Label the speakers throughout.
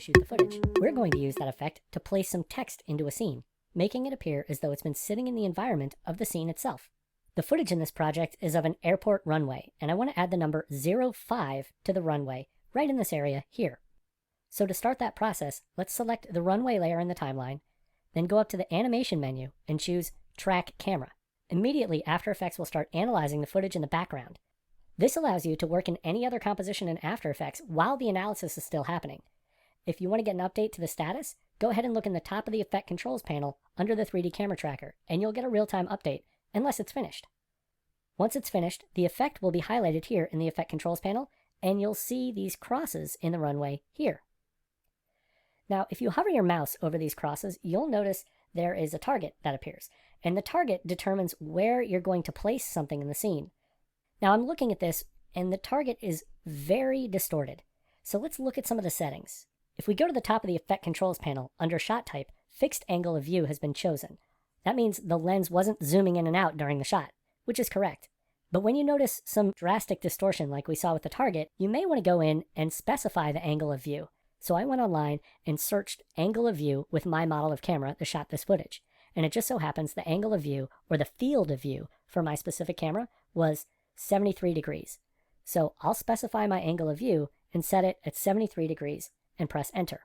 Speaker 1: shoot the footage. We're going to use that effect to place some text into a scene, making it appear as though it's been sitting in the environment of the scene itself. The footage in this project is of an airport runway, and I want to add the number 05 to the runway right in this area here. So to start that process, let's select the runway layer in the timeline, then go up to the animation menu and choose Track Camera. Immediately, After Effects will start analyzing the footage in the background. This allows you to work in any other composition in After Effects while the analysis is still happening. If you want to get an update to the status, go ahead and look in the top of the Effect Controls panel under the 3D Camera Tracker, and you'll get a real-time update, unless it's finished. Once it's finished, the effect will be highlighted here in the Effect Controls panel, and you'll see these crosses in the runway here. Now, if you hover your mouse over these crosses, you'll notice there is a target that appears, and the target determines where you're going to place something in the scene. Now, I'm looking at this, and the target is very distorted. So let's look at some of the settings. If we go to the top of the Effect Controls panel, under Shot Type, Fixed Angle of View has been chosen. That means the lens wasn't zooming in and out during the shot, which is correct. But when you notice some drastic distortion like we saw with the target, you may want to go in and specify the angle of view. So I went online and searched angle of view with my model of camera that shot this footage. And it just so happens the angle of view, or the field of view for my specific camera, was 73 degrees. So I'll specify my angle of view and set it at 73 degrees and press enter.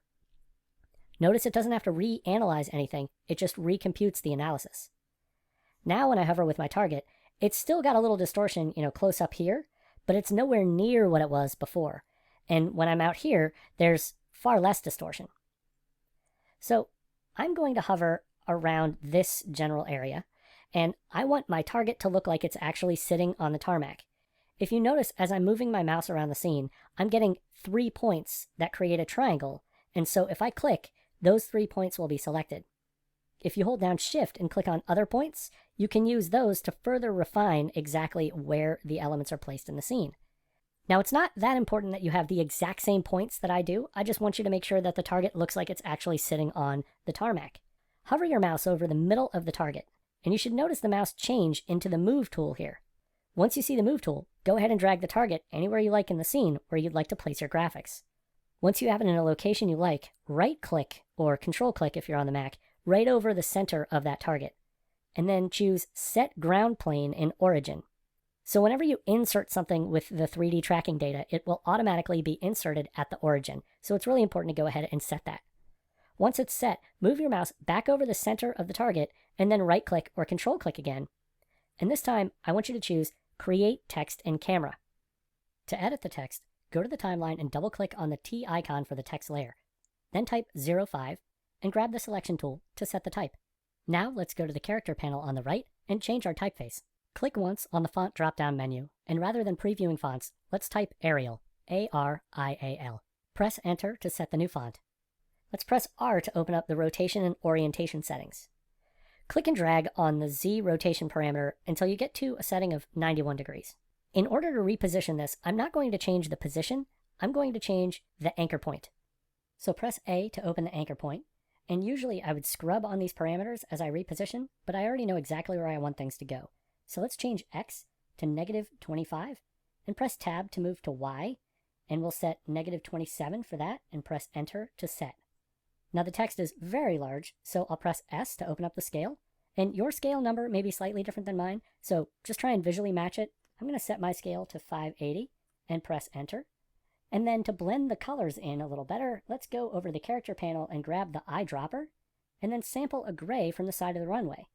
Speaker 1: Notice it doesn't have to reanalyze anything, it just recomputes the analysis. Now when I hover with my target, it's still got a little distortion, close up here, but it's nowhere near what it was before. And when I'm out here, there's far less distortion. So I'm going to hover around this general area, and I want my target to look like it's actually sitting on the tarmac. If you notice, as I'm moving my mouse around the scene, I'm getting 3 points that create a triangle, and so if I click, those 3 points will be selected. If you hold down Shift and click on other points, you can use those to further refine exactly where the elements are placed in the scene. Now, it's not that important that you have the exact same points that I do. I just want you to make sure that the target looks like it's actually sitting on the tarmac. Hover your mouse over the middle of the target, and you should notice the mouse change into the Move tool here. Once you see the Move tool, go ahead and drag the target anywhere you like in the scene where you'd like to place your graphics. Once you have it in a location you like, right-click, or control-click if you're on the Mac, right over the center of that target, and then choose Set Ground Plane in Origin. So whenever you insert something with the 3D tracking data, it will automatically be inserted at the origin. So it's really important to go ahead and set that. Once it's set, move your mouse back over the center of the target, and then right-click or control-click again. And this time, I want you to choose Create Text in Camera. To edit the text, go to the timeline and double-click on the T icon for the text layer. Then type 05, and grab the selection tool to set the type. Now let's go to the character panel on the right and change our typeface. Click once on the font drop-down menu, and rather than previewing fonts, let's type Arial, A-R-I-A-L. Press Enter to set the new font. Let's press R to open up the rotation and orientation settings. Click and drag on the Z rotation parameter until you get to a setting of 91 degrees. In order to reposition this, I'm not going to change the position, I'm going to change the anchor point. So press A to open the anchor point, and usually I would scrub on these parameters as I reposition, but I already know exactly where I want things to go. So let's change X to -25, and press Tab to move to Y, and we'll set -27 for that, and press Enter to set. Now the text is very large, so I'll press S to open up the scale, and your scale number may be slightly different than mine, so just try and visually match it. I'm going to set my scale to 580, and press Enter. And then to blend the colors in a little better, let's go over the character panel and grab the eyedropper, and then sample a gray from the side of the runway.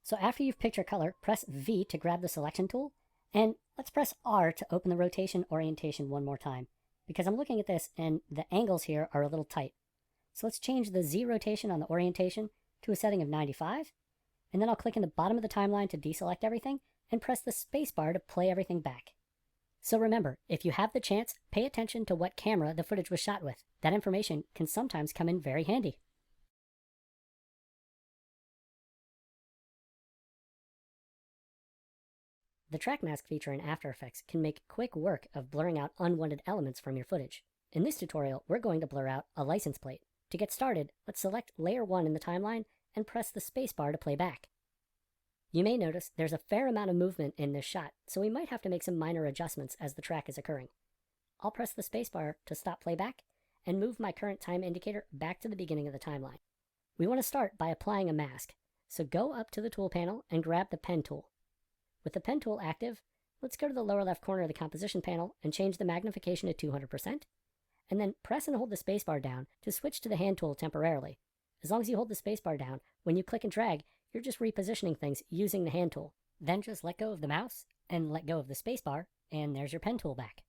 Speaker 1: So after you've picked your color, press V to grab the selection tool, and let's press R to open the rotation orientation one more time, because I'm looking at this and the angles here are a little tight. So let's change the Z rotation on the orientation to a setting of 95, and then I'll click in the bottom of the timeline to deselect everything, and press the spacebar to play everything back. So remember, if you have the chance, pay attention to what camera the footage was shot with. That information can sometimes come in very handy. The track mask feature in After Effects can make quick work of blurring out unwanted elements from your footage. In this tutorial, we're going to blur out a license plate. To get started, let's select Layer 1 in the timeline and press the spacebar to play back. You may notice there's a fair amount of movement in this shot, so we might have to make some minor adjustments as the track is occurring. I'll press the spacebar to stop playback, and move my current time indicator back to the beginning of the timeline. We want to start by applying a mask, so go up to the tool panel and grab the pen tool. With the pen tool active, let's go to the lower left corner of the composition panel and change the magnification to 200%, and then press and hold the spacebar down to switch to the hand tool temporarily. As long as you hold the spacebar down, when you click and drag, you're just repositioning things using the hand tool. Then just let go of the mouse and let go of the spacebar, and there's your pen tool back.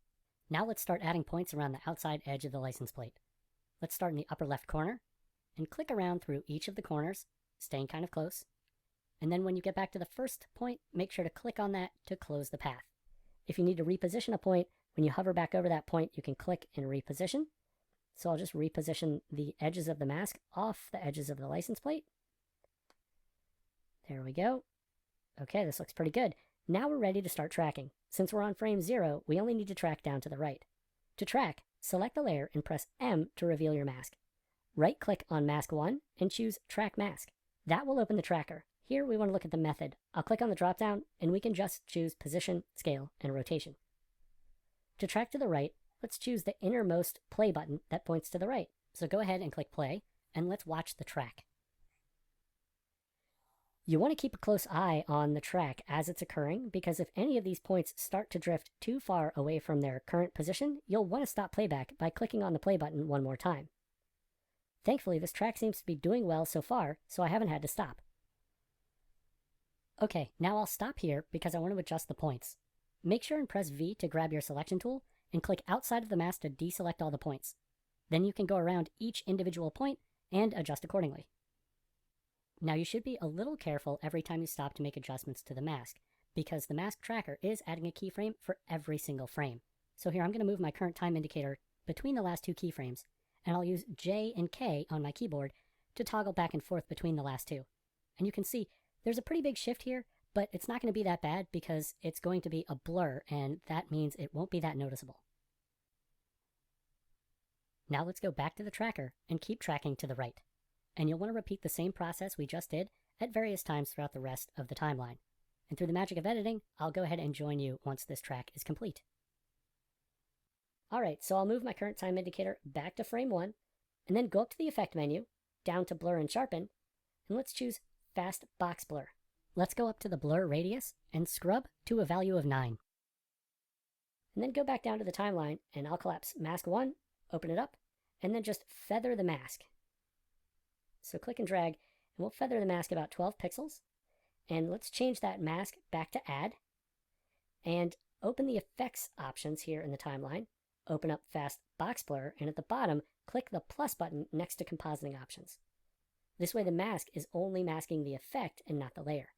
Speaker 1: Now let's start adding points around the outside edge of the license plate. Let's start in the upper left corner and click around through each of the corners, staying kind of close. And then when you get back to the first point, make sure to click on that to close the path. If you need to reposition a point, when you hover back over that point, you can click and reposition. So I'll just reposition the edges of the mask off the edges of the license plate. There we go. Okay, this looks pretty good. Now we're ready to start tracking. Since we're on frame 0, we only need to track down to the right. To track, select the layer and press M to reveal your mask. Right-click on Mask 1 and choose Track Mask. That will open the tracker. Here we want to look at the method. I'll click on the drop-down and we can just choose Position, Scale, and Rotation. To track to the right, let's choose the innermost play button that points to the right. So go ahead and click play, and let's watch the track. You want to keep a close eye on the track as it's occurring, because if any of these points start to drift too far away from their current position, you'll want to stop playback by clicking on the play button one more time. Thankfully, this track seems to be doing well so far, so I haven't had to stop. Okay, now I'll stop here because I want to adjust the points. Make sure and press V to grab your selection tool and click outside of the mask to deselect all the points. Then you can go around each individual point and adjust accordingly. Now you should be a little careful every time you stop to make adjustments to the mask, because the mask tracker is adding a keyframe for every single frame. So here I'm going to move my current time indicator between the last two keyframes, and I'll use J and K on my keyboard to toggle back and forth between the last two. And you can see there's a pretty big shift here, but it's not going to be that bad because it's going to be a blur, and that means it won't be that noticeable. Now let's go back to the tracker and keep tracking to the right. And you'll want to repeat the same process we just did at various times throughout the rest of the timeline. And through the magic of editing, I'll go ahead and join you once this track is complete. Alright, so I'll move my current time indicator back to frame 1, and then go up to the Effect menu, down to Blur and Sharpen, and let's choose Fast Box Blur. Let's go up to the blur radius and scrub to a value of 9. And then go back down to the timeline, and I'll collapse Mask 1, open it up, and then just feather the mask. So click and drag, and we'll feather the mask about 12 pixels. And let's change that mask back to Add. And open the Effects options here in the timeline. Open up Fast Box Blur, and at the bottom, click the plus button next to Compositing Options. This way the mask is only masking the effect and not the layer.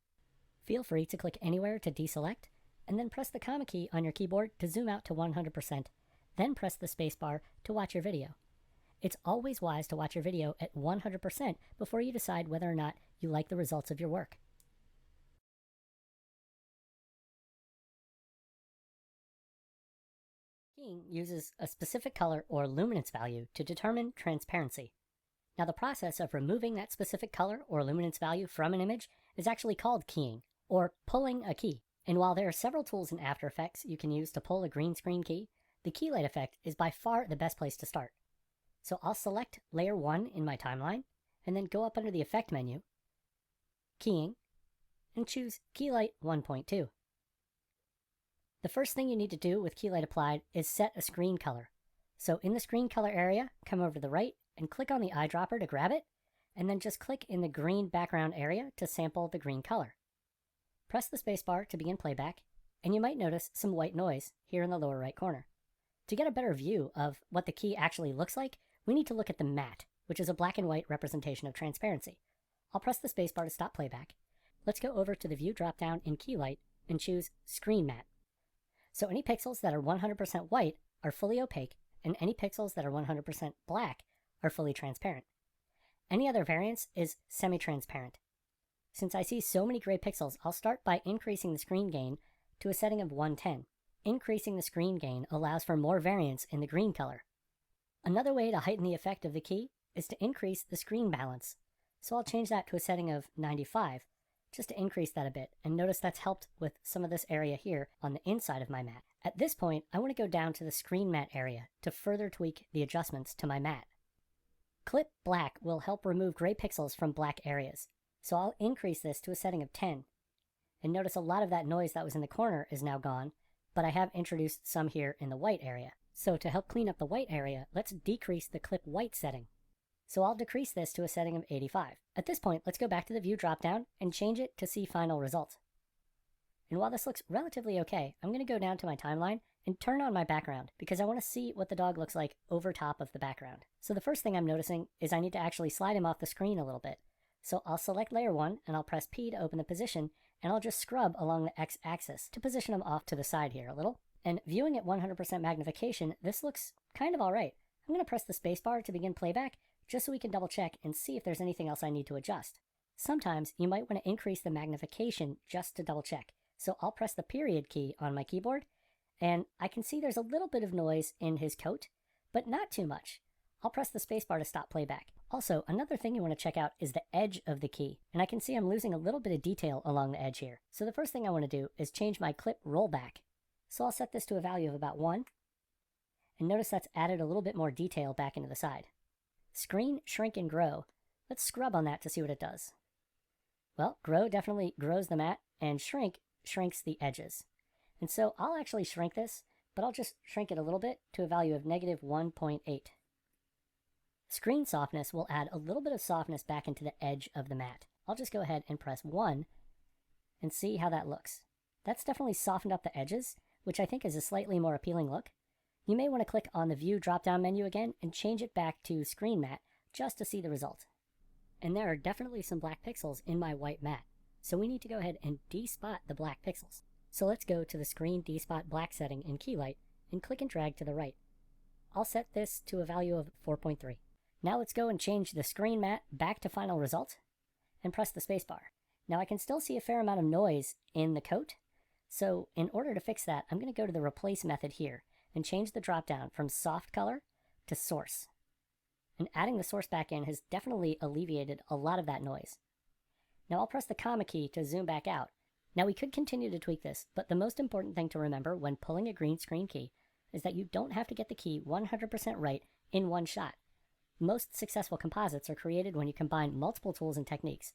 Speaker 1: Feel free to click anywhere to deselect, and then press the comma key on your keyboard to zoom out to 100%. Then press the spacebar to watch your video. It's always wise to watch your video at 100% before you decide whether or not you like the results of your work. Keying uses a specific color or luminance value to determine transparency. Now the process of removing that specific color or luminance value from an image is actually called keying, or pulling a key. And while there are several tools in After Effects you can use to pull a green screen key, the key light effect is by far the best place to start. So I'll select Layer 1 in my timeline, and then go up under the Effect menu, Keying, and choose Key Light 1.2. The first thing you need to do with Key Light applied is set a screen color. So in the screen color area, come over to the right and click on the eyedropper to grab it, and then just click in the green background area to sample the green color. Press the spacebar to begin playback, and you might notice some white noise here in the lower right corner. To get a better view of what the key actually looks like, we need to look at the matte, which is a black and white representation of transparency. I'll press the spacebar to stop playback. Let's go over to the View dropdown in Key Light and choose Screen Matte. So any pixels that are 100% white are fully opaque, and any pixels that are 100% black are fully transparent. Any other variance is semi-transparent. Since I see so many gray pixels, I'll start by increasing the screen gain to a setting of 110. Increasing the screen gain allows for more variance in the green color. Another way to heighten the effect of the key is to increase the screen balance. So I'll change that to a setting of 95 just to increase that a bit, and notice that's helped with some of this area here on the inside of my mat. At this point, I want to go down to the screen mat area to further tweak the adjustments to my mat. Clip black will help remove gray pixels from black areas, so I'll increase this to a setting of 10. And notice a lot of that noise that was in the corner is now gone, but I have introduced some here in the white area. So to help clean up the white area, let's decrease the clip white setting. So I'll decrease this to a setting of 85. At this point, let's go back to the view dropdown and change it to see final result. And while this looks relatively okay, I'm going to go down to my timeline and turn on my background because I want to see what the dog looks like over top of the background. So the first thing I'm noticing is I need to actually slide him off the screen a little bit. So I'll select layer 1 and I'll press P to open the position, and I'll just scrub along the x-axis to position him off to the side here a little. And viewing at 100% magnification, this looks kind of alright. I'm going to press the spacebar to begin playback just so we can double check and see if there's anything else I need to adjust. Sometimes you might want to increase the magnification just to double check. So I'll press the period key on my keyboard, and I can see there's a little bit of noise in his coat, but not too much. I'll press the spacebar to stop playback. Also, another thing you want to check out is the edge of the key, and I can see I'm losing a little bit of detail along the edge here. So the first thing I want to do is change my clip rollback. So I'll set this to a value of about 1, and notice that's added a little bit more detail back into the side. Screen, shrink, and grow. Let's scrub on that to see what it does. Well, grow definitely grows the mat, and shrink shrinks the edges. And so I'll actually shrink this, but I'll just shrink it a little bit to a value of negative 1.8. Screen softness will add a little bit of softness back into the edge of the mat. I'll just go ahead and press 1 and see how that looks. That's definitely softened up the edges, which I think is a slightly more appealing look. You may want to click on the View drop-down menu again and change it back to Screen Mat just to see the result. And there are definitely some black pixels in my white mat, so we need to go ahead and despot the black pixels. So let's go to the Screen Despot Black setting in Keylight and click and drag to the right. I'll set this to a value of 4.3. Now let's go and change the Screen Mat back to Final Result and press the spacebar. Now I can still see a fair amount of noise in the coat, so in order to fix that, I'm going to go to the Replace method here and change the drop-down from Soft Color to Source. And adding the source back in has definitely alleviated a lot of that noise. Now I'll press the comma key to zoom back out. Now we could continue to tweak this, but the most important thing to remember when pulling a green screen key is that you don't have to get the key 100% right in one shot. Most successful composites are created when you combine multiple tools and techniques,